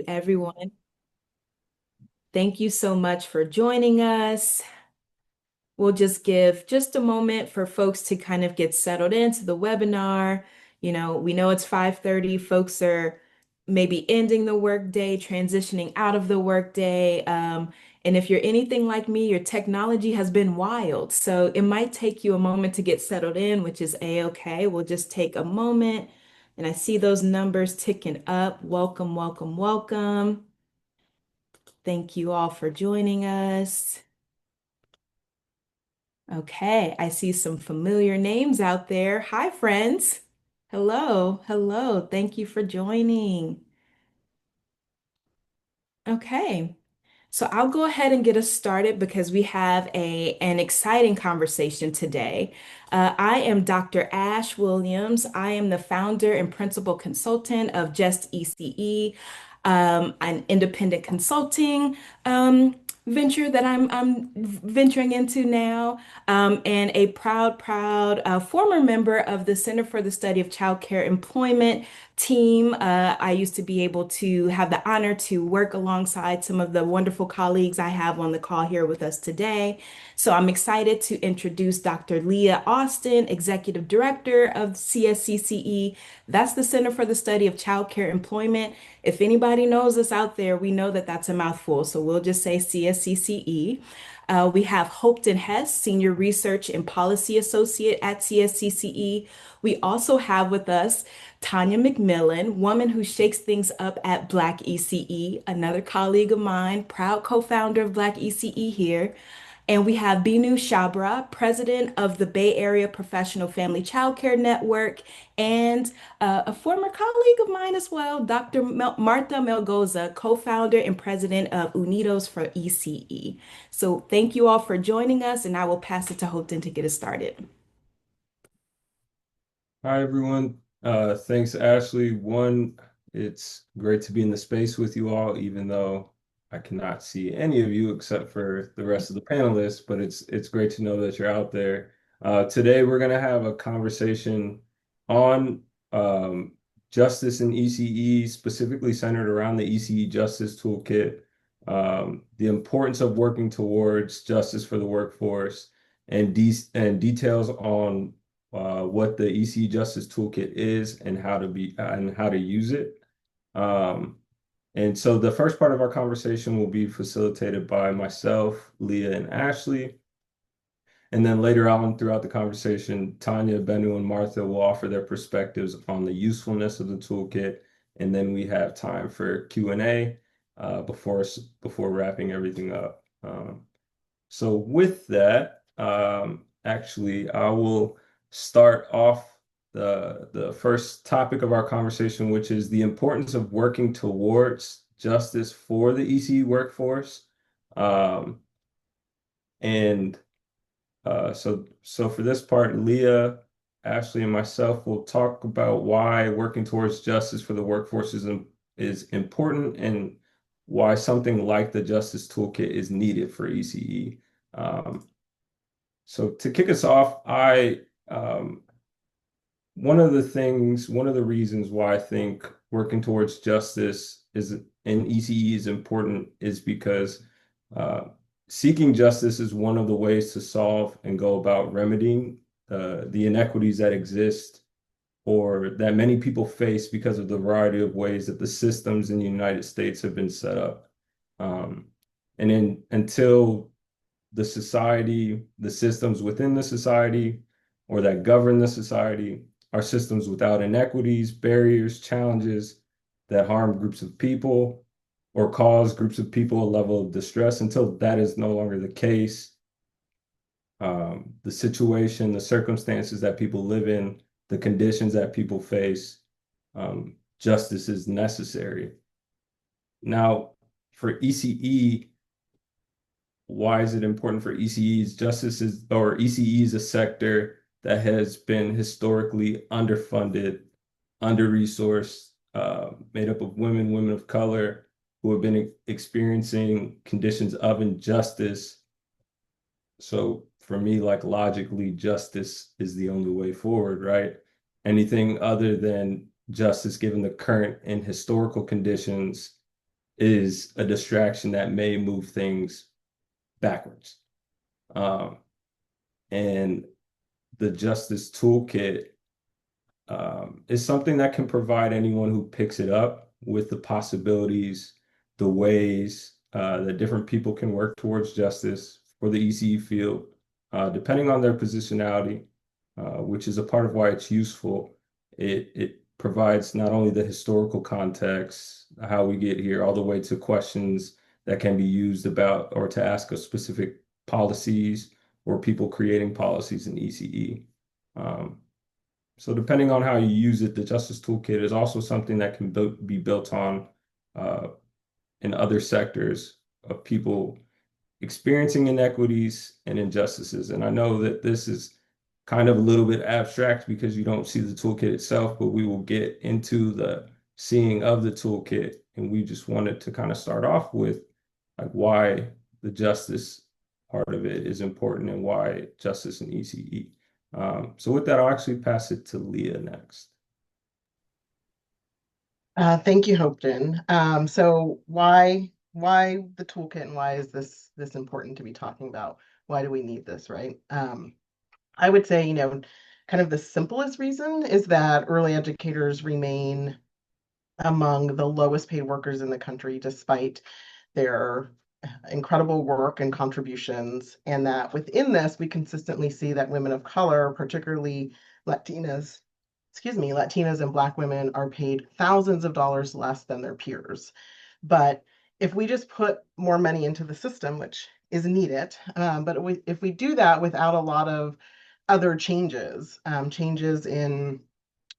you, everyone. Thank you so much for joining us. We'll just give just a moment for folks to kind of get settled into the webinar. We know it's 5:30. Folks are maybe ending the workday, transitioning out of the workday. And if you're anything like me, your technology has been wild. So it might take you a moment to get settled in, which is a-okay. We'll just take a moment. And I see those numbers ticking up. Welcome, welcome, welcome. Thank you all for joining us. Okay, I see some familiar names out there. Hi, friends. Hello, hello. Thank you for joining. Okay. So I'll go ahead and get us started because we have an exciting conversation today. I am Dr. Ash Williams. I am the founder and principal consultant of Just ECE, an independent consulting venture that I'm venturing into now, and a proud former member of the Center for the Study of Child Care Employment team. I used to be able to have the honor to work alongside some of the wonderful colleagues I have on the call here with us today. So I'm excited to introduce Dr. Leah Austin, Executive Director of CSCCE. That's the Center for the Study of Child Care Employment. If anybody knows us out there, we know that that's a mouthful, so we'll just say CSCCE. We have Hopeton Hess, Senior Research and Policy Associate at CSCCE. We also have with us Tanya McMillan, woman who shakes things up at Black ECE, another colleague of mine, proud co-founder of Black ECE here. And we have Binu Shabra, president of the Bay Area Professional Family Childcare Network, and a former colleague of mine as well, Dr. Martha Melgoza, co-founder and president of Unidos for ECE. So thank you all for joining us, and I will pass it to Houghton to get us started. Hi, everyone. Thanks, Ashley. One, it's great to be in the space with you all, even though I cannot see any of you except for the rest of the panelists, but it's great to know that you're out there. Today, we're going to have a conversation on justice in ECE, specifically centered around the ECE Justice Toolkit, the importance of working towards justice for the workforce, and details on what the ECE Justice Toolkit is and how to use it. And so the first part of our conversation will be facilitated by myself, Leah, and Ashley. And then later on throughout the conversation, Tanya, Benu, and Martha will offer their perspectives on the usefulness of the toolkit. And then we have time for Q&A before wrapping everything up. So with that, actually, I will start off the first topic of our conversation, which is the importance of working towards justice for the ECE workforce. And so for this part, Leah, Ashley, and myself will talk about why working towards justice for the workforce is important and why something like the Justice Toolkit is needed for ECE. So to kick us off, one of the reasons why I think working towards justice in ECE is important is because seeking justice is one of the ways to solve and go about remedying the inequities that exist or that many people face because of the variety of ways that the systems in the United States have been set up. Until the society, the systems within the society, or that govern the society are systems without inequities, barriers, challenges that harm groups of people or cause groups of people a level of distress. Until that is no longer the case, the situation, the circumstances that people live in, the conditions that people face, justice is necessary. Now, for ECE, why is it important for ECE's ECE is a sector that has been historically underfunded, under-resourced, made up of women of color who have been experiencing conditions of injustice. So for me, like logically, justice is the only way forward, right? Anything other than justice given the current and historical conditions is a distraction that may move things backwards. Um, and the Justice Toolkit is something that can provide anyone who picks it up with the possibilities, the ways that different people can work towards justice for the ECE field, depending on their positionality, which is a part of why it's useful. It provides not only the historical context, how we get here, all the way to questions that can be used about or to ask of specific policies or people creating policies in ECE. Um, so depending on how you use it, the Justice Toolkit is also something that can be built on uh, in other sectors of people experiencing inequities and injustices. And I know that this is kind of a little bit abstract because you don't see the toolkit itself, but we will get into the seeing of the toolkit. And we just wanted to kind of start off with like why the justice part of it is important and why justice in ECE. So with that, I'll actually pass it to Leah next. Thank you, Hopeton. So why the toolkit and why is this important to be talking about? Why do we need this, right? I would say, kind of the simplest reason is that early educators remain among the lowest paid workers in the country, despite their incredible work and contributions, and that within this, we consistently see that women of color, particularly Latinas, Latinas and Black women are paid thousands of dollars less than their peers. But if we just put more money into the system, which is needed, but if we do that without a lot of other changes, changes in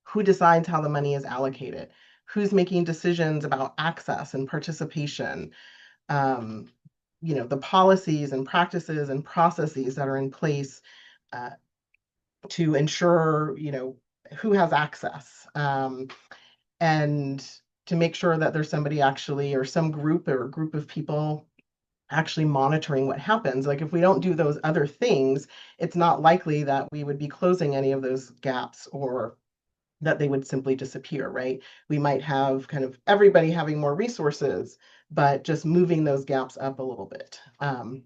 who decides how the money is allocated, who's making decisions about access and participation, um, the policies and practices and processes that are in place uh, to ensure, who has access, and to make sure that there's somebody actually, or some group or group of people actually monitoring what happens. Like if we don't do those other things, it's not likely that we would be closing any of those gaps or that they would simply disappear, right? We might have kind of everybody having more resources, but just moving those gaps up a little bit. And,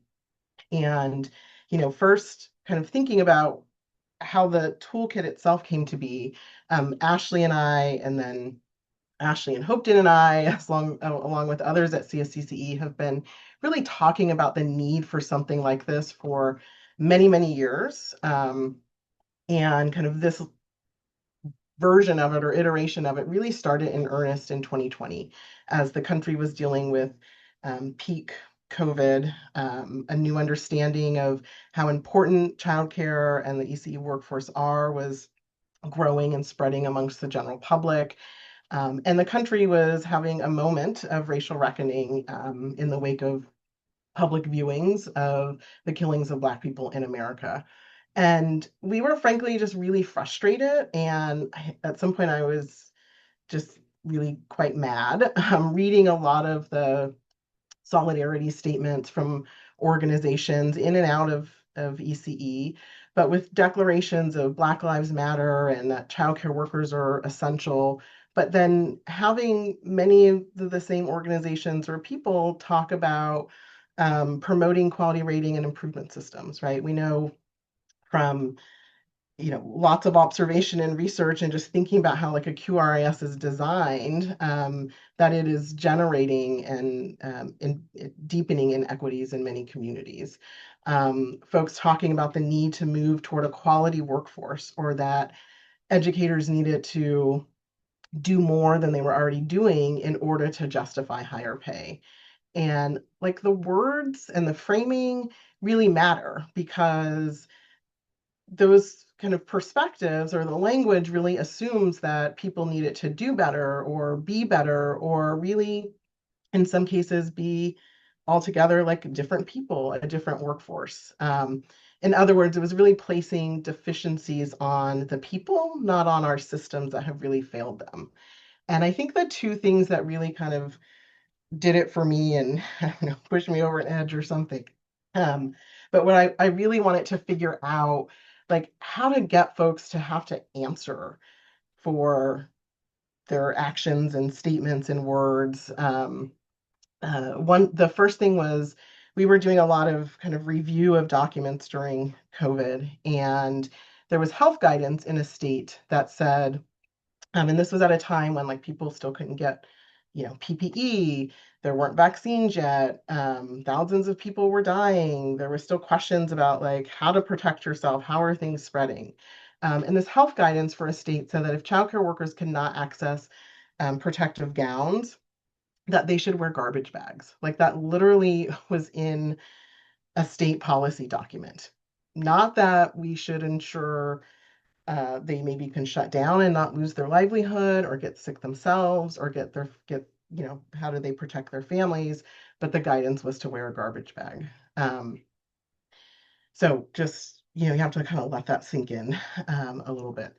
first kind of thinking about how the toolkit itself came to be, Ashley and I, and then Ashley and Hopeton and I, along with others at CSCCE, have been really talking about the need for something like this for many, many years. And kind of this version of it or iteration of it really started in earnest in 2020 as the country was dealing with peak COVID, a new understanding of how important childcare and the ECE workforce was growing and spreading amongst the general public. And the country was having a moment of racial reckoning in the wake of public viewings of the killings of Black people in America. And we were frankly just really frustrated. And at some point, I was just really quite mad, reading a lot of the solidarity statements from organizations in and out of ECE, but with declarations of Black Lives Matter and that childcare workers are essential. But then having many of the same organizations or people talk about promoting quality rating and improvement systems, right? We know from lots of observation and research and just thinking about how like a QRIS is designed, that it is generating and deepening inequities in many communities. Folks talking about the need to move toward a quality workforce, or that educators needed to do more than they were already doing in order to justify higher pay. And like the words and the framing really matter, because those kind of perspectives or the language really assumes that people need it to do better or be better, or really in some cases be altogether like different people, a different workforce. In other words, it was really placing deficiencies on the people, not on our systems that have really failed them. And I think the two things that really kind of did it for me and pushed me over an edge or something. But what I really wanted to figure out, like how to get folks to have to answer for their actions and statements and words, The first thing was we were doing a lot of kind of review of documents during COVID, and there was health guidance in a state that said, and this was at a time when like people still couldn't get, PPE. There weren't vaccines yet. Thousands of people were dying. There were still questions about like how to protect yourself. How are things spreading? And this health guidance for a state said that if childcare workers cannot access protective gowns, that they should wear garbage bags. Like that literally was in a state policy document. Not that we should ensure they maybe can shut down and not lose their livelihood or get sick themselves or how do they protect their families, but the guidance was to wear a garbage bag. Um, so just, you have to kind of let that sink in a little bit.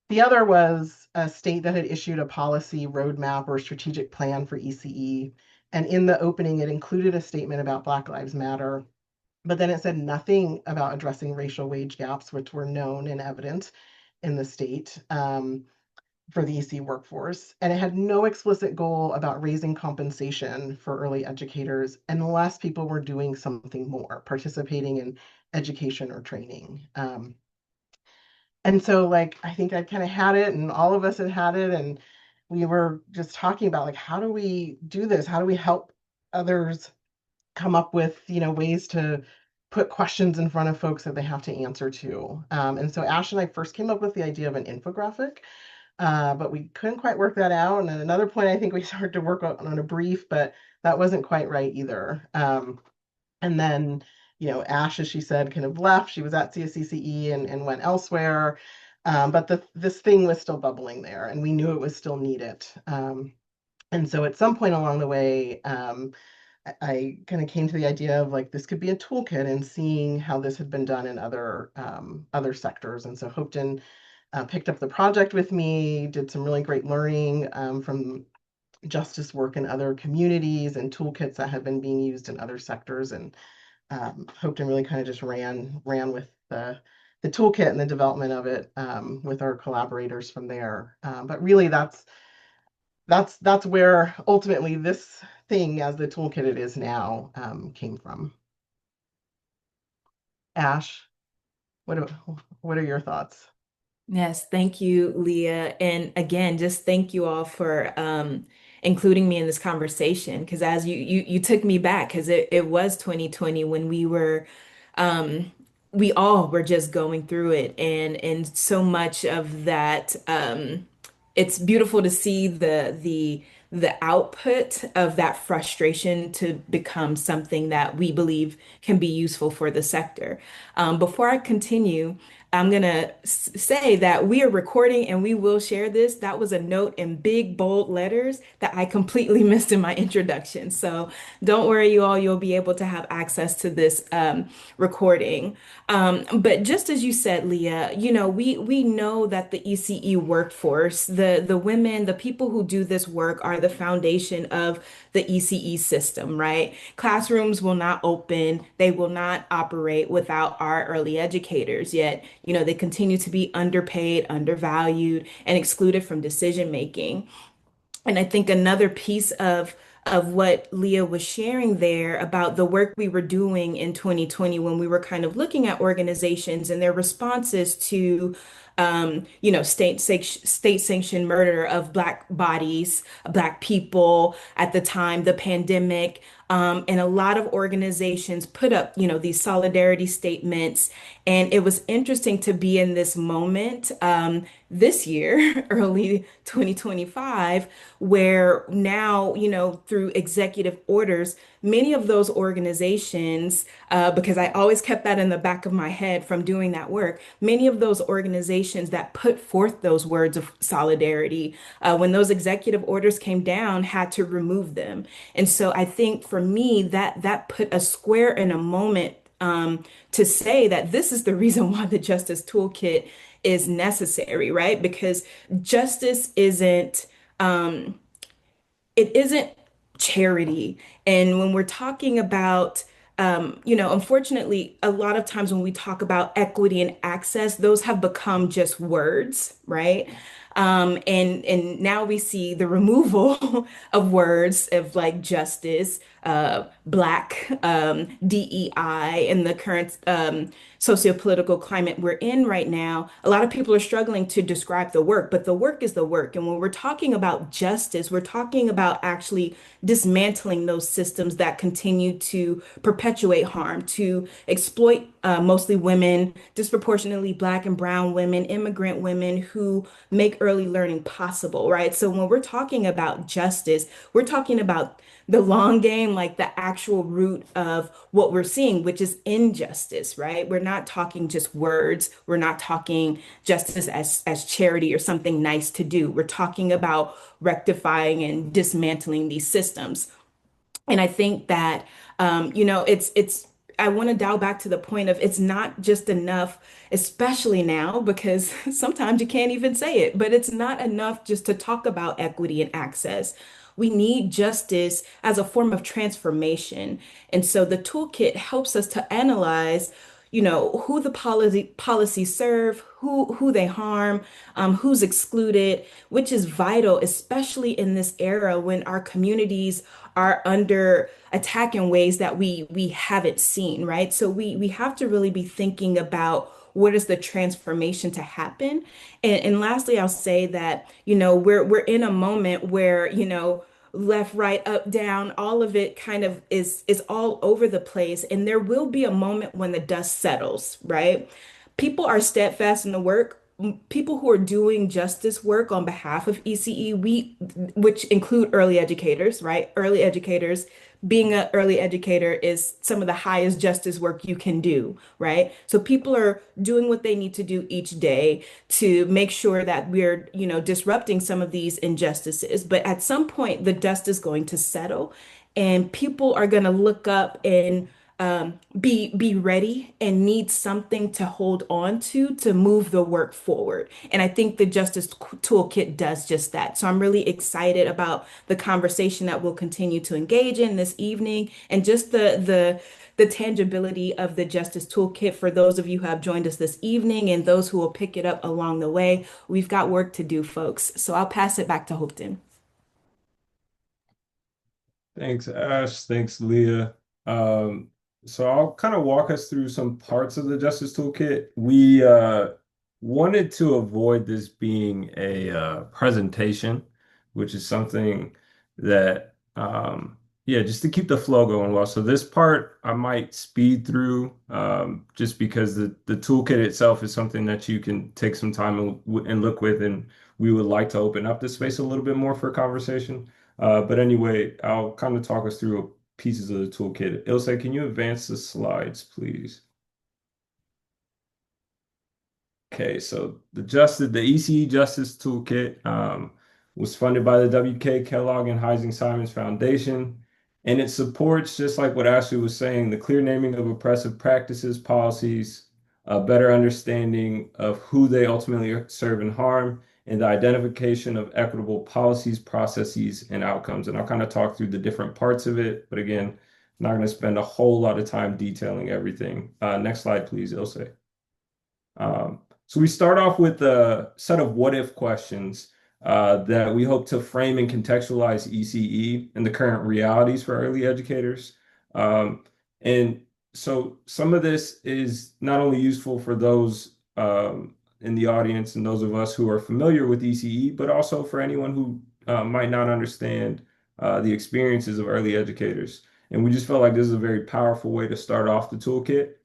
The other was a state that had issued a policy roadmap or strategic plan for ECE. And in the opening, it included a statement about Black Lives Matter, but then it said nothing about addressing racial wage gaps, which were known and evident in the state for the ECE workforce. And it had no explicit goal about raising compensation for early educators unless people were doing something more, participating in education or training. And so like I think I kind of had it and all of us had it, and we were just talking about like how do we do this? How do we help others come up with, ways to put questions in front of folks that they have to answer to. And so Ash and I first came up with the idea of an infographic, but we couldn't quite work that out. And at another point, I think we started to work on a brief, but that wasn't quite right either. And then, Ash, as she said, kind of left. She was at CSCCE and went elsewhere. But this thing was still bubbling there, and we knew it was still needed. And so at some point along the way, I kind of came to the idea of like this could be a toolkit and seeing how this had been done in other sectors. And so Hopeton picked up the project with me, did some really great learning from justice work in other communities and toolkits that have been being used in other sectors. And Hopeton really kind of just ran with the toolkit and the development of it with our collaborators from there. But really, that's where ultimately this thing as the toolkit it is now came from. Ash, what are, what are your thoughts? Yes, thank you, Leah. And again, just thank you all for including me in this conversation. Because as you took me back, because it was 2020 when um, we all were just going through it, and so much of that. It's beautiful to see the output of that frustration to become something that we believe can be useful for the sector. Before I continue, I'm gonna say that we are recording and we will share this. That was a note in big bold letters that I completely missed in my introduction. So don't worry, you all, you'll be able to have access to this recording. But just as you said, Leah, we know that the ECE workforce, the women, the people who do this work are the foundation of the ECE system, right? Classrooms will not open, they will not operate without our early educators. Yet, they continue to be underpaid, undervalued, and excluded from decision making. And I think another piece of what Leah was sharing there about the work we were doing in 2020 when we were kind of looking at organizations and their responses to state sanctioned murder of Black bodies, Black people at the time, the pandemic. And a lot of organizations put up, these solidarity statements. And it was interesting to be in this moment this year, early 2025, where now, through executive orders, many of those organizations, because I always kept that in the back of my head from doing that work, many of those organizations that put forth those words of solidarity, when those executive orders came down, had to remove them. And so I think for me, that put a square in a moment to say that this is the reason why the Justice Toolkit is necessary, right? Because justice um, isn't charity. And when we're talking about, unfortunately, a lot of times when we talk about equity and access, those have become just words, right? And now we see the removal of words of like justice, black, DEI, in the current sociopolitical climate we're in right now. A lot of people are struggling to describe the work, but the work is the work. And when we're talking about justice, we're talking about actually dismantling those systems that continue to perpetuate harm, to exploit mostly women, disproportionately Black and brown women, immigrant women who make early learning possible, right? So when we're talking about justice, we're talking about the long game, like the actual root of what we're seeing, which is injustice, right? We're not talking just words. We're not talking justice as charity or something nice to do. We're talking about rectifying and dismantling these systems. And I think that it's I want to dial back to the point of it's not just enough, especially now, because sometimes you can't even say it, but it's not enough just to talk about equity and access. We need justice as a form of transformation. And so the toolkit helps us to analyze, who the policies serve, who they harm, who's excluded, which is vital, especially in this era when our communities are under attack in ways that we haven't seen, right? So we have to really be thinking about what is the transformation to happen. And lastly, I'll say that, we're in a moment where, left, right, up, down, all of it kind of is all over the place. And there will be a moment when the dust settles, right? People are steadfast in the work. People who are doing justice work on behalf of ECE, which include early educators, right? Early educators, being an early educator is some of the highest justice work you can do, right? So people are doing what they need to do each day to make sure that we're, disrupting some of these injustices. But at some point, the dust is going to settle and people are going to look up and be ready and need something to hold on to move the work forward. And I think the Justice Toolkit does just that. So I'm really excited about the conversation that we'll continue to engage in this evening and just the tangibility of the Justice Toolkit for those of you who have joined us this evening and those who will pick it up along the way. We've got work to do, folks. So I'll pass it back to Hopeton. Thanks, Ash. Thanks, Leah. Um, so I'll kind of walk us through some parts of the Justice Toolkit. We wanted to avoid this being a presentation, which is something that, yeah, just to keep the flow going well. So this part I might speed through just because the toolkit itself is something that you can take some time and look with, and we would like to open up the space a little bit more for conversation. But anyway, I'll kind of talk us through pieces of the toolkit. Ilse, can you advance the slides, please? Okay, so the ECE Justice Toolkit was funded by the W.K. Kellogg and Heising Simons Foundation, and it supports, just like what Ashley was saying, the clear naming of oppressive practices, policies, a better understanding of who they ultimately serve and harm, and the identification of equitable policies, processes, and outcomes. And I'll kind of talk through the different parts of it, but again, I'm not going to spend a whole lot of time detailing everything. Next slide, please, Ilse. So we start off with a set of what if questions that we hope to frame and contextualize ECE and the current realities for early educators. And so some of this is not only useful for those in the audience and those of us who are familiar with ECE, but also for anyone who might not understand the experiences of early educators. And we just felt like this is a very powerful way to start off the toolkit.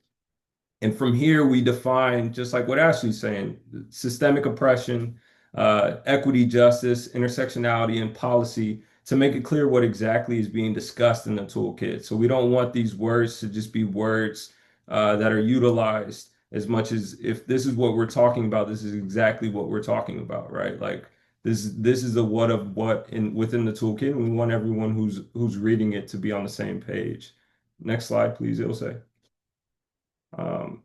And from here, we define, just like what Ashley's saying, systemic oppression, equity, justice, intersectionality, and policy to make it clear what exactly is being discussed in the toolkit. So we don't want these words to just be words that are utilized as much as if this is what we're talking about, this is exactly what we're talking about, right? Like this is a what of what within the toolkit. We want everyone who's reading it to be on the same page. Next slide, please, Ilse. Um,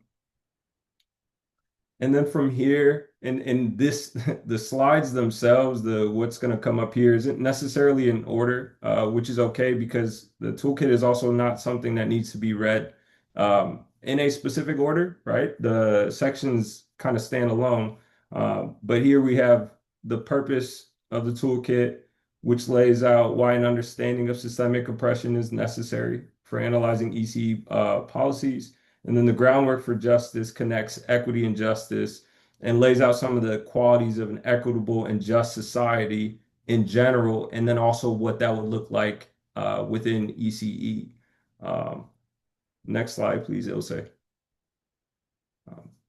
and then from here, and this, the slides themselves, what's going to come up here isn't necessarily in order, which is okay because the toolkit is also not something that needs to be read in a specific order, right? The sections kind of stand alone. But here we have the purpose of the toolkit, which lays out why an understanding of systemic oppression is necessary for analyzing ECE policies. And then the groundwork for justice connects equity and justice and lays out some of the qualities of an equitable and just society in general, and then also what that would look like within ECE. Um, Next slide, please, Ilse.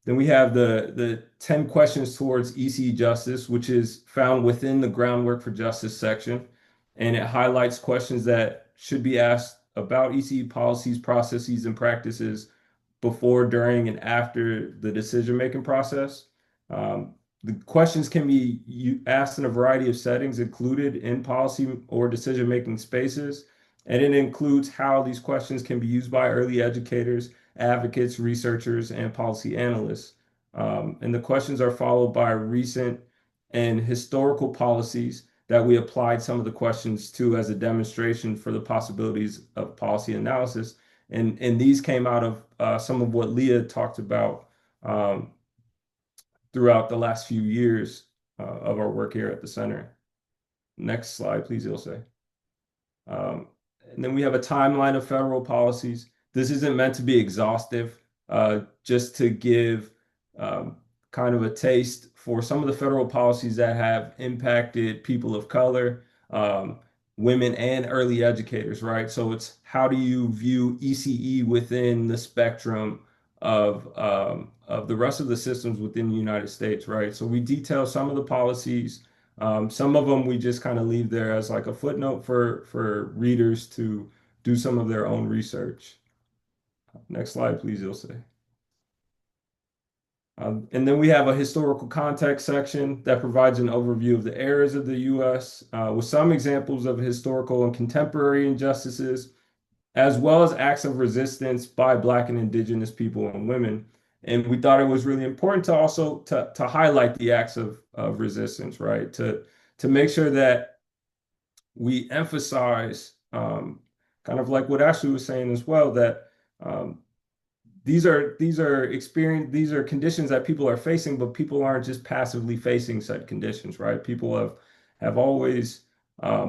Then we have the 10 questions towards ECE justice, which is found within the groundwork for justice section. And it highlights questions that should be asked about ECE policies, processes, and practices before, during, and after the decision-making process. The questions can be asked in a variety of settings included in policy or decision-making spaces. And it includes how these questions can be used by early educators, advocates, researchers, and policy analysts. And the questions are followed by recent and historical policies that we applied some of the questions to as a demonstration for the possibilities of policy analysis. And these came out of some of what Leah talked about throughout the last few years of our work here at the center. Next slide, please, Ilse. And then we have a timeline of federal policies. This isn't meant to be exhaustive, just to give kind of a taste for some of the federal policies that have impacted people of color, women, and early educators, right? So it's how do you view ECE within the spectrum of the rest of the systems within the United States, right? So we detail some of the policies. Some of them we just kind of leave there as like a footnote for readers to do some of their own research. Next slide, please, Ilse. And then we have a historical context section that provides an overview of the eras of the U.S. With some examples of historical and contemporary injustices, as well as acts of resistance by Black and Indigenous people and women. And we thought it was really important to also to highlight the acts of resistance, right? To make sure that we emphasize kind of like what Ashley was saying as well, that these are conditions that people are facing, but people aren't just passively facing said conditions, right? People have always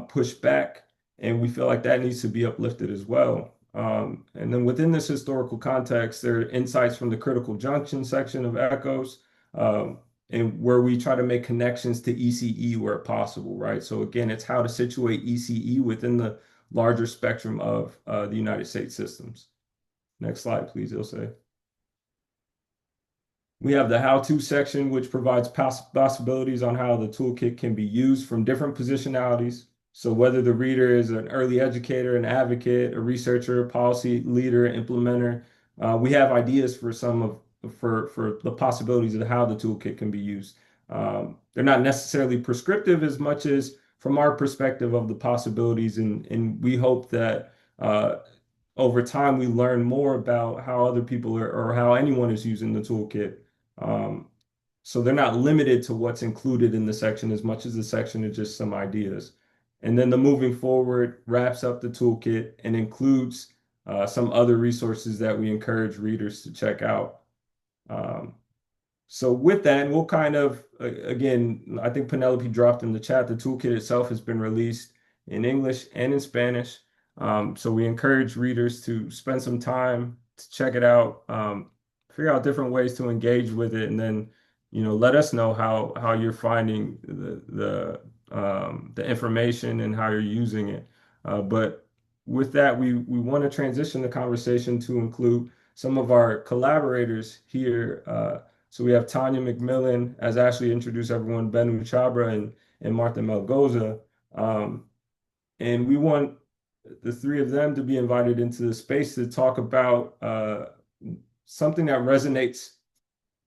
pushed back, and we feel like that needs to be uplifted as well. And then within this historical context, there are insights from the critical junction section of Echoes, and where we try to make connections to ECE where possible, right? So again, it's how to situate ECE within the larger spectrum of the United States systems. Next slide, please, Ilse. We have the how-to section, which provides possibilities on how the toolkit can be used from different positionalities. So whether the reader is an early educator, an advocate, a researcher, policy leader, implementer, we have ideas for for the possibilities of how the toolkit can be used. They're not necessarily prescriptive as much as from our perspective of the possibilities, and we hope that over time we learn more about how other people are or how anyone is using the toolkit. So they're not limited to what's included in the section as much as the section is just some ideas. And then the moving forward wraps up the toolkit and includes some other resources that we encourage readers to check out. So with that, we'll kind of, again, I think Penelope dropped in the chat, the toolkit itself has been released in English and in Spanish. So we encourage readers to spend some time to check it out, figure out different ways to engage with it, and then, let us know how you're finding the information and how you're using it. But with that, we want to transition the conversation to include some of our collaborators here. So we have Tanya McMillan, as Ashley introduced everyone, Benu Chabra and Martha Melgoza. And we want the three of them to be invited into the space to talk about something that resonates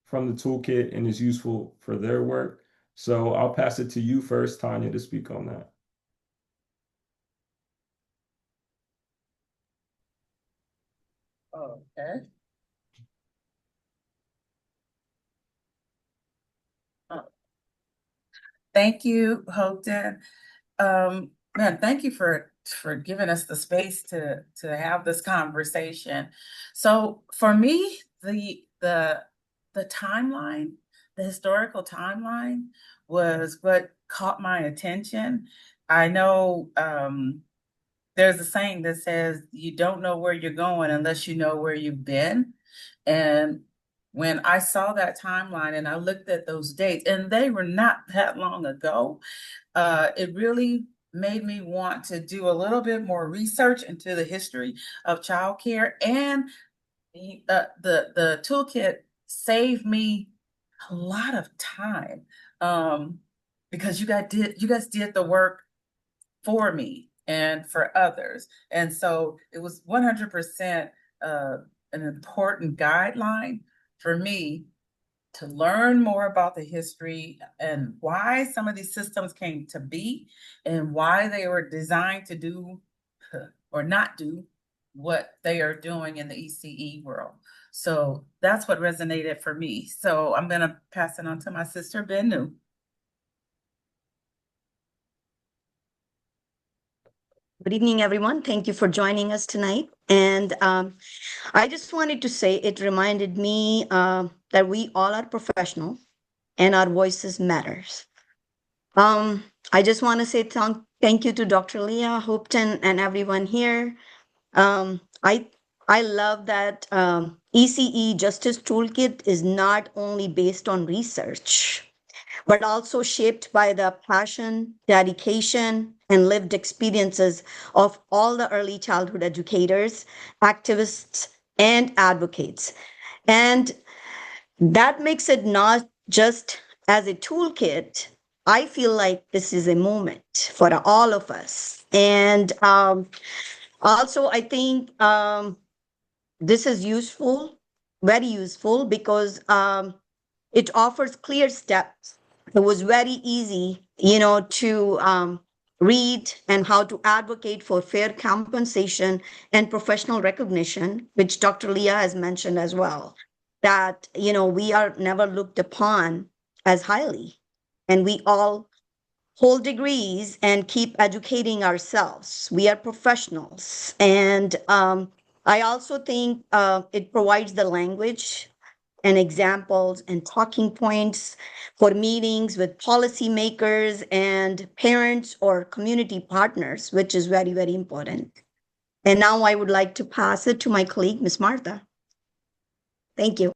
from the toolkit and is useful for their work. So I'll pass it to you first, Tanya, to speak on that. Okay. Thank you, Hopeton. Man, thank you for giving us the space to have this conversation. So for me, the timeline the historical timeline was what caught my attention. I know there's a saying that says you don't know where you're going unless you know where you've been. And when I saw that timeline and I looked at those dates, and they were not that long ago, it really made me want to do a little bit more research into the history of childcare. And the toolkit saved me a lot of time, because you guys did the work for me and for others. And so it was 100% an important guideline for me to learn more about the history and why some of these systems came to be and why they were designed to do or not do what they are doing in the ECE world. So that's what resonated for me. So I'm going to pass it on to my sister, Bennu. Good evening, everyone. Thank you for joining us tonight. And I just wanted to say it reminded me that we all are professional and our voices matters. I just want to say thank you to Dr. Leah, Hopeton, and everyone here. I love that ECE Justice Toolkit is not only based on research, but also shaped by the passion, dedication, and lived experiences of all the early childhood educators, activists, and advocates. And that makes it not just as a toolkit. I feel like this is a moment for all of us. And also, I think this is useful, very useful, because it offers clear steps. It was very easy, to read and how to advocate for fair compensation and professional recognition, which Dr. Leah has mentioned as well, that, we are never looked upon as highly, and we all hold degrees and keep educating ourselves. We are professionals. And I also think it provides the language and examples and talking points for meetings with policymakers and parents or community partners, which is very, very important. And now I would like to pass it to my colleague, Ms. Martha. Thank you.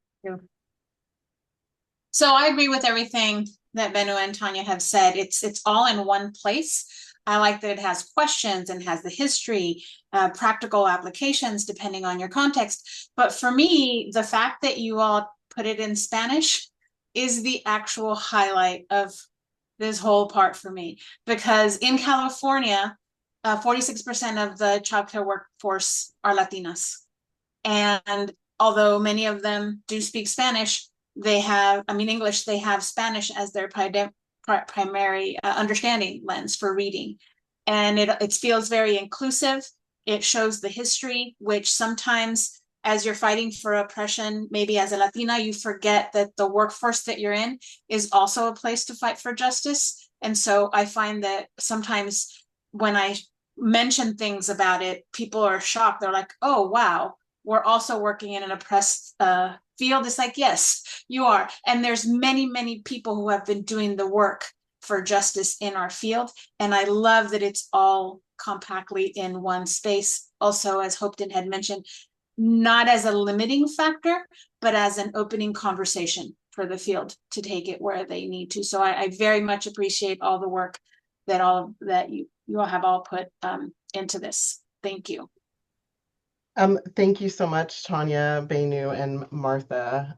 So I agree with everything that Bennu and Tanya have said. It's all in one place. I like that it has questions and has the history, practical applications depending on your context. But for me, the fact that you all put it in Spanish is the actual highlight of this whole part for me. Because in California, 46% of the childcare workforce are Latinas. And although many of them do speak Spanish, English, they have Spanish as their primary understanding lens for reading. And it feels very inclusive. It shows the history, which sometimes as you're fighting for oppression, maybe as a Latina, you forget that the workforce that you're in is also a place to fight for justice. And so I find that sometimes when I mention things about it, people are shocked. They're like, oh, wow, we're also working in an oppressed field. It's like, yes, you are. And there's many, many people who have been doing the work for justice in our field. And I love that it's all compactly in one space. Also, as Hopeton had mentioned, not as a limiting factor, but as an opening conversation for the field to take it where they need to. So I very much appreciate all the work that you all have all put into this. Thank you. Thank you so much, Tanya, Bennu, and Martha,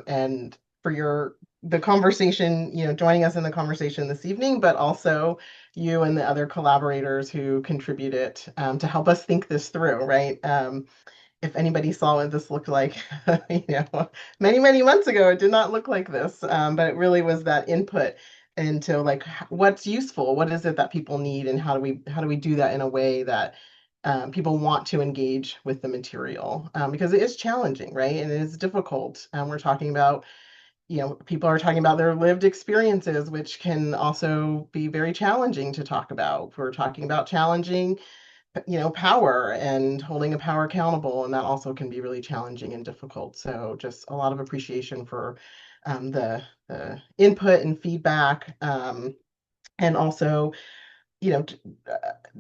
and for the conversation, joining us in the conversation this evening, but also you and the other collaborators who contributed to help us think this through, right? If anybody saw what this looked like, many, many months ago, it did not look like this, but it really was that input into like what's useful, what is it that people need, and how do we do that in a way that people want to engage with the material, because it is challenging, right? And it is difficult. We're talking about, people are talking about their lived experiences, which can also be very challenging to talk about. We're talking about challenging, power and holding a power accountable, and that also can be really challenging and difficult. So just a lot of appreciation for the input and feedback. And also, you know,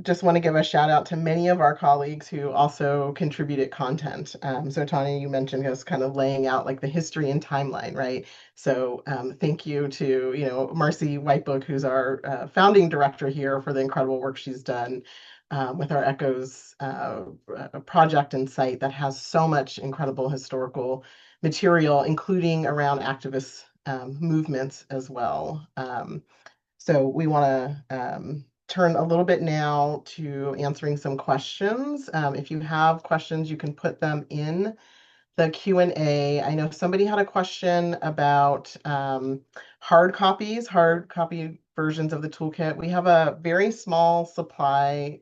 just want to give a shout out to many of our colleagues who also contributed content. So Tanya, you mentioned us kind of laying out like the history and timeline, right? So thank you to, Marcy Whitebook, who's our founding director here, for the incredible work she's done with our Echoes project and site that has so much incredible historical material, including around activist movements as well. So we want to turn a little bit now to answering some questions. If you have questions, you can put them in the Q&A. I know somebody had a question about hard copy versions of the toolkit. We have a very small supply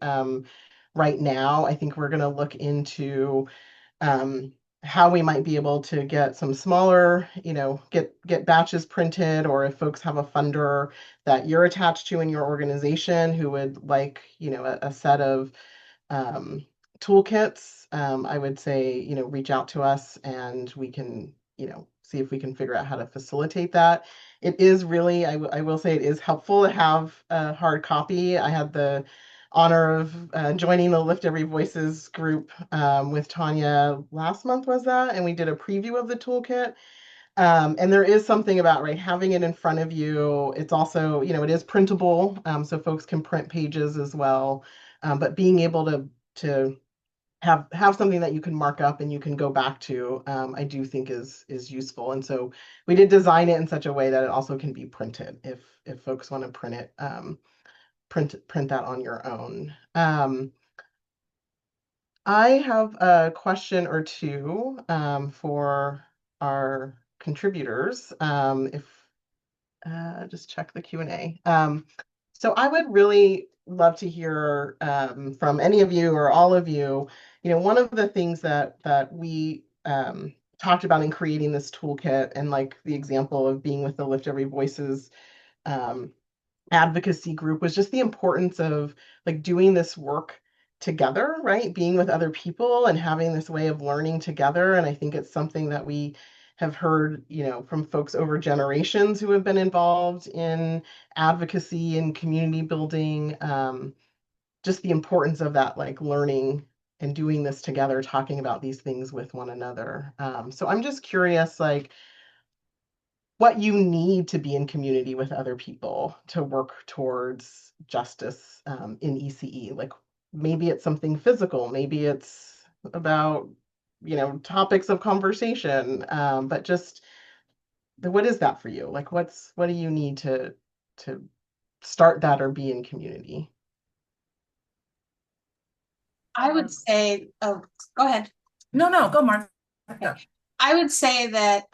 right now. I think we're going to look into how we might be able to get some smaller, get batches printed, or if folks have a funder that you're attached to in your organization who would like, a set of toolkits, I would say, reach out to us and we can, see if we can figure out how to facilitate that. It is really, I will say it is helpful to have a hard copy. I had the honor of joining the Lift Every Voices group with Tanya last month, was that? And we did a preview of the toolkit. And there is something about, right, having it in front of you. It's also, it is printable, so folks can print pages as well. But being able to have something that you can mark up and you can go back to, I do think is useful. And so we did design it in such a way that it also can be printed if folks want to print it, print that on your own. I have a question or two for our contributors. If just check the Q&A. So I would really love to hear from any of you or all of you. One of the things that we talked about in creating this toolkit, and like the example of being with the Lift Every Voices advocacy group, was just the importance of like doing this work together, right? Being with other people and having this way of learning together. And I think it's something that we have heard, from folks over generations who have been involved in advocacy and community building, just the importance of that, like learning and doing this together, talking about these things with one another. So I'm just curious, like, what you need to be in community with other people to work towards justice in ECE. Like maybe it's something physical, maybe it's about, topics of conversation, but just what is that for you? Like what do you need to start that or be in community? I would say, oh, go ahead. No, go, Martha. Okay. I would say that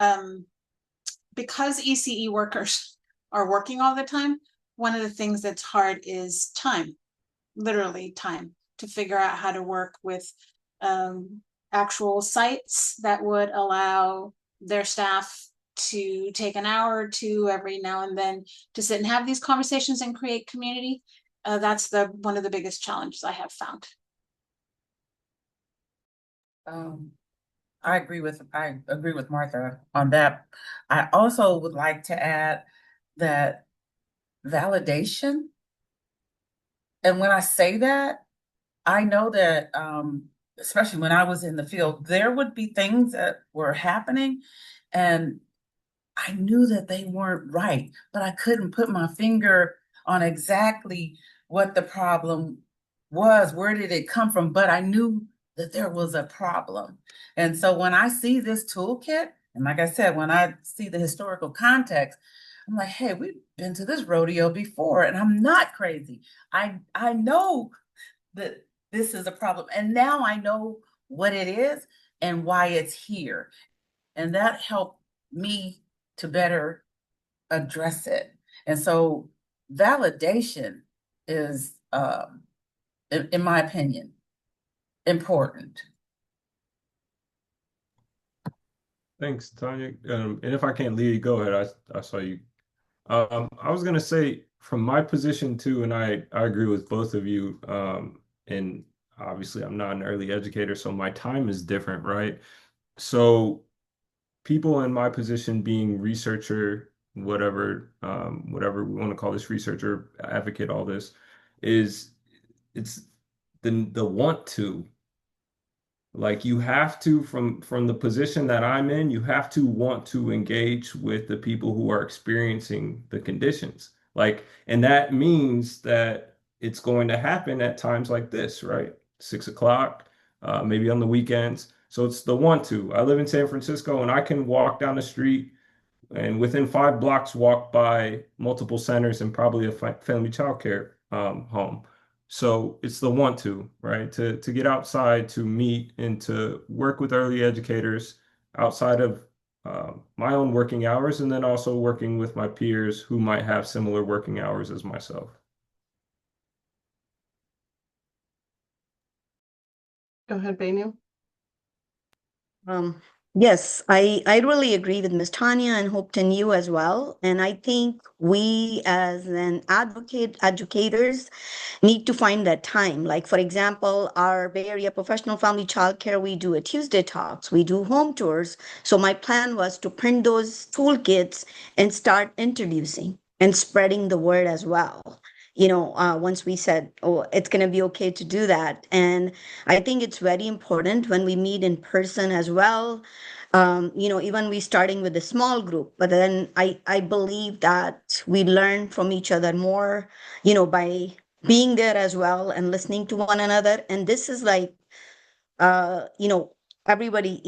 because ECE workers are working all the time, one of the things that's hard is time, literally time, to figure out how to work with actual sites that would allow their staff to take an hour or two every now and then to sit and have these conversations and create community. That's one of the biggest challenges I have found. I agree with Martha on that. I also would like to add that validation. And when I say that, I know that especially when I was in the field, there would be things that were happening and I knew that they weren't right, but I couldn't put my finger on exactly what the problem was. Where did it come from? But I knew that there was a problem. And so when I see this toolkit, and like I said, when I see the historical context, I'm like, hey, we've been to this rodeo before, and I'm not crazy. I know that this is a problem. And now I know what it is and why it's here. And that helped me to better address it. And so validation is, in my opinion, important. Thanks, Tanya. And if I can't lead, go ahead. I saw you. I was gonna say from my position too, and I agree with both of you. And obviously I'm not an early educator, so my time is different, right? So people in my position being researcher, whatever we want to call this, researcher, advocate, all this, is it's the want to. Like you have to, from the position that I'm in, you have to want to engage with the people who are experiencing the conditions. Like, and that means that it's going to happen at times like this, right? 6 o'clock, maybe on the weekends. So it's the want to. I live in San Francisco and I can walk down the street and within 5 blocks walk by multiple centers and probably a family childcare home. So it's the want to, right? To get outside, to meet, and to work with early educators outside of my own working hours, and then also working with my peers who might have similar working hours as myself. Go ahead, Benu. Um, yes, I really agree with Ms. Tanya and Hopeton you as well. And I think we as an educators need to find that time. Like for example, our Bay Area Professional Family Childcare, we do a Tuesday talks, we do home tours. So my plan was to print those toolkits and start introducing and spreading the word as well. Once we said, oh, it's going to be okay to do that. And I think it's very important when we meet in person as well. Even we starting with a small group, but then I believe that we learn from each other more, by being there as well and listening to one another. And this is like, uh, you know, everybody,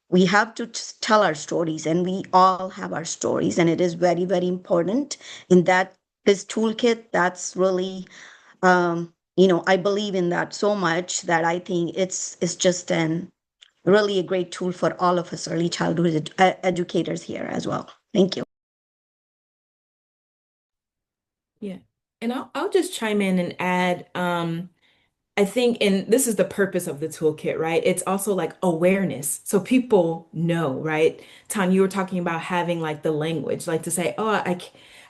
we have to tell our stories and we all have our stories. And it is very, very important in that this toolkit, that's really, I believe in that so much that I think it's just an really a great tool for all of us early childhood educators here as well. Thank you. Yeah. And I'll just chime in and add, I think, and this is the purpose of the toolkit, right? It's also like awareness. So people know, right? Tom, you were talking about having like the language, like to say, oh,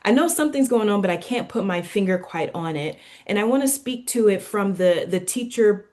I know something's going on, but I can't put my finger quite on it. And I want to speak to it from the teacher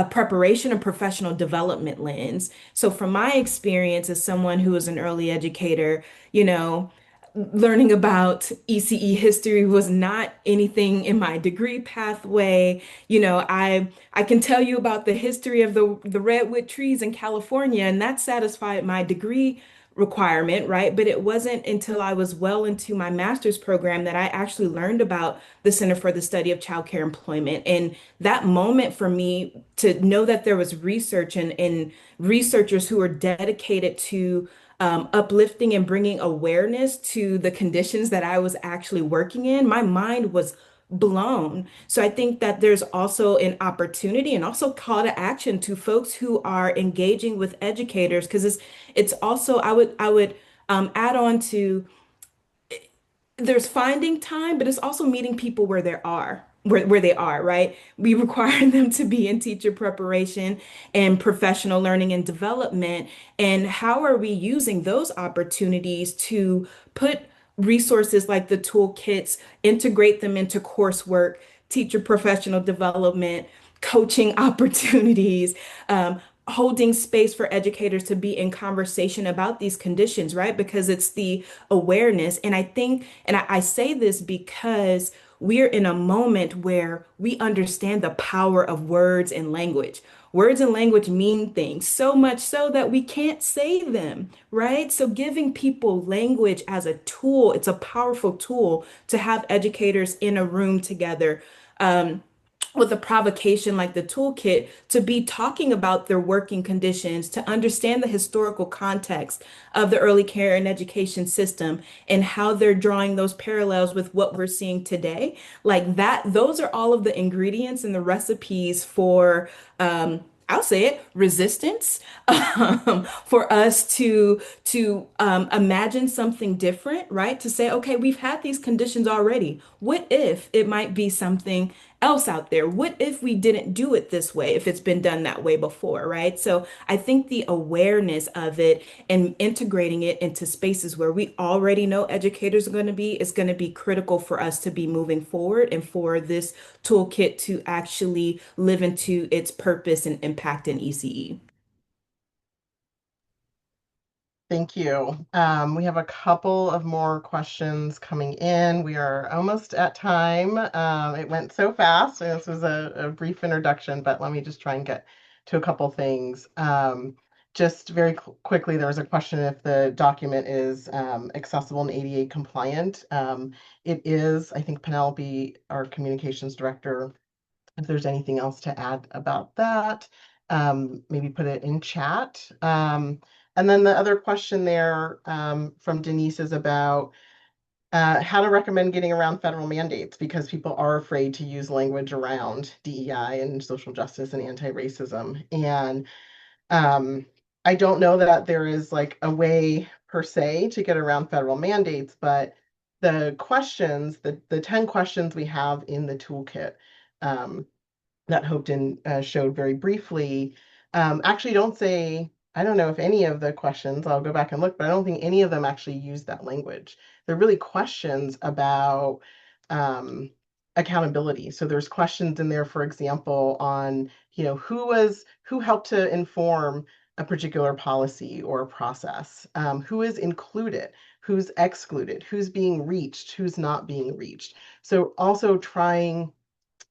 preparation and professional development lens. So from my experience as someone who is an early educator, learning about ECE history was not anything in my degree pathway. I can tell you about the history of the redwood trees in California, and that satisfied my degree requirement, right? But it wasn't until I was well into my master's program that I actually learned about the Center for the Study of Child Care Employment. And that moment for me to know that there was research and researchers who were dedicated to uplifting and bringing awareness to the conditions that I was actually working in, my mind was blown. So I think that there's also an opportunity and also call to action to folks who are engaging with educators, because it's also I would add on to, there's finding time, but it's also meeting people where they are, right? We require them to be in teacher preparation and professional learning and development. And how are we using those opportunities to put resources like the toolkits, integrate them into coursework, teacher professional development, coaching opportunities, holding space for educators to be in conversation about these conditions, right? Because it's the awareness. And I think, and I say this because we're in a moment where we understand the power of words and language. Words and language mean things so much so that we can't say them, right? So giving people language as a tool, it's a powerful tool to have educators in a room together. With a provocation like the toolkit to be talking about their working conditions, to understand the historical context of the early care and education system and how they're drawing those parallels with what we're seeing today. Like that, those are all of the ingredients and the recipes for I'll say it, resistance, for us to imagine something different, right? To say, okay, we've had these conditions already. What if it might be something else out there? What if we didn't do it this way, if it's been done that way before, right? So I think the awareness of it and integrating it into spaces where we already know educators are going to be is going to be critical for us to be moving forward and for this toolkit to actually live into its purpose and impact in ECE. Thank you. We have a couple of more questions coming in. We are almost at time. It went so fast. And this was a brief introduction, but let me just try and get to a couple things. Just very quickly, there was a question if the document is accessible and ADA compliant. It is. I think Penelope, our communications director, if there's anything else to add about that, maybe put it in chat. And then the other question there from Denise is about how to recommend getting around federal mandates because people are afraid to use language around DEI and social justice and anti-racism. And I don't know that there is like a way per se to get around federal mandates, but the questions, the 10 questions we have in the toolkit, that Hopeton showed very briefly, actually don't say, I don't know if any of the questions, I'll go back and look, but I don't think any of them actually use that language. They're really questions about accountability. So there's questions in there, for example, on, who helped to inform a particular policy or a process, who is included, who's excluded, who's being reached, who's not being reached. So also trying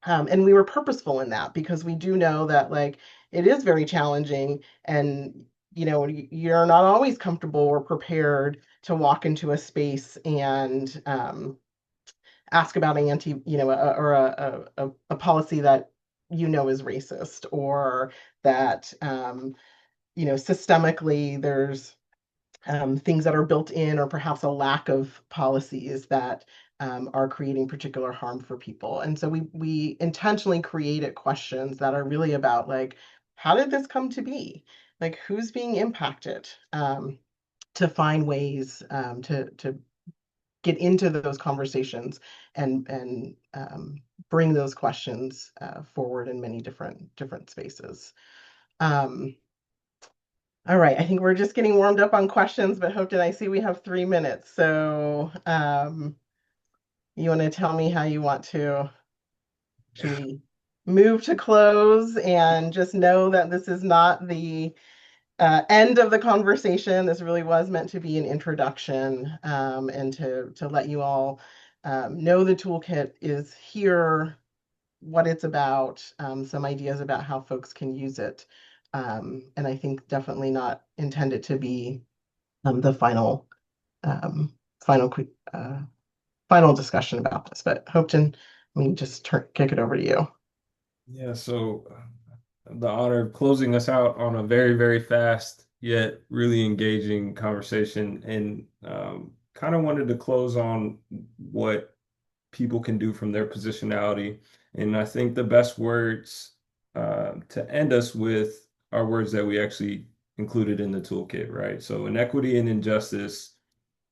and we were purposeful in that because we do know that like it is very challenging and you're not always comfortable or prepared to walk into a space and ask about an anti, or a policy that is racist or that systemically there's things that are built in or perhaps a lack of policies that are creating particular harm for people. And so we intentionally created questions that are really about like, how did this come to be? Like who's being impacted to find ways to get into those conversations and bring those questions forward in many different spaces. All right, I think we're just getting warmed up on questions, but Hope, did I see we have 3 minutes? So you want to tell me how you want to, should we move to close and just know that this is not the end of the conversation. This really was meant to be an introduction and to let you all know the toolkit is here, what it's about, some ideas about how folks can use it. And I think definitely not intended to be the um, final final discussion about this. But Hopeton, let me just kick it over to you. Yeah, so the honor of closing us out on a very, very fast yet really engaging conversation, and kind of wanted to close on what people can do from their positionality. And I think the best words to end us with are words that we actually included in the toolkit, right? So inequity and injustice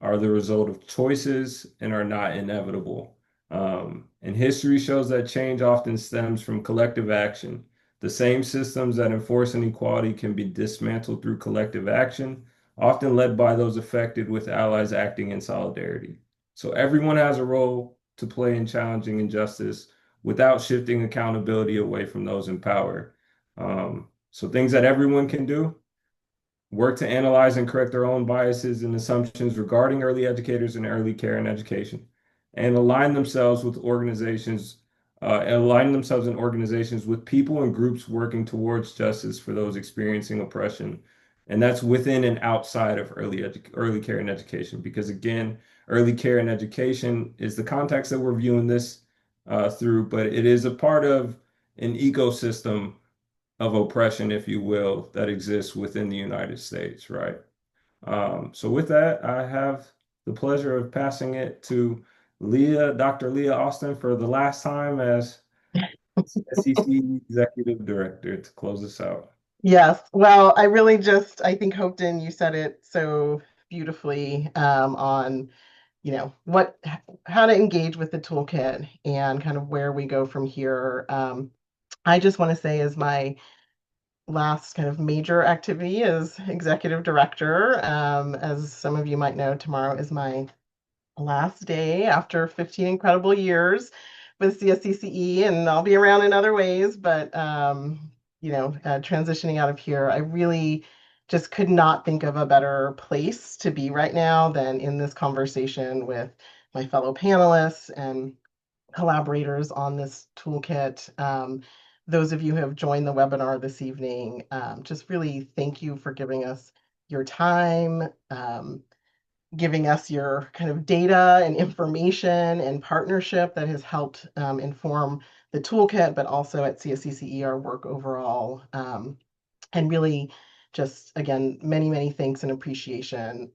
are the result of choices and are not inevitable. And history shows that change often stems from collective action. The same systems that enforce inequality can be dismantled through collective action, often led by those affected with allies acting in solidarity. So everyone has a role to play in challenging injustice without shifting accountability away from those in power. So things that everyone can do: work to analyze and correct their own biases and assumptions regarding early educators and early care and education, and align themselves in organizations with people and groups working towards justice for those experiencing oppression. And that's within and outside of early care and education, because again, early care and education is the context that we're viewing this through, but it is a part of an ecosystem of oppression, if you will, that exists within the United States, right? So with that, I have the pleasure of passing it to Dr. Leah Austin, for the last time as SCCE Executive Director, to close us out. Yes, well, I think Hopeton, you said it so beautifully on, how to engage with the toolkit and kind of where we go from here. I just want to say as my last kind of major activity as executive director, as some of you might know, tomorrow is my last day after 15 incredible years with CSCCE, and I'll be around in other ways, but transitioning out of here, I really just could not think of a better place to be right now than in this conversation with my fellow panelists and collaborators on this toolkit. Those of you who have joined the webinar this evening, just really thank you for giving us your time, giving us your kind of data and information and partnership that has helped inform the toolkit, but also at CSCCE, our work overall. And really just, again, many, many thanks and appreciation.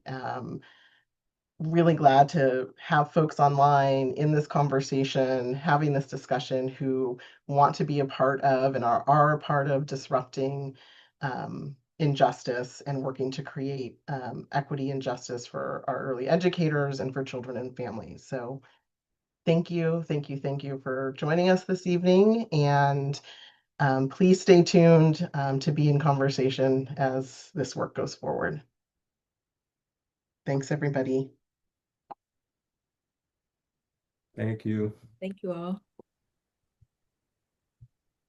Really glad to have folks online in this conversation, having this discussion, who want to be a part of and are a part of disrupting injustice and working to create equity and justice for our early educators and for children and families. So thank you, thank you, thank you for joining us this evening. And please stay tuned to be in conversation as this work goes forward. Thanks, everybody. Thank you. Thank you all.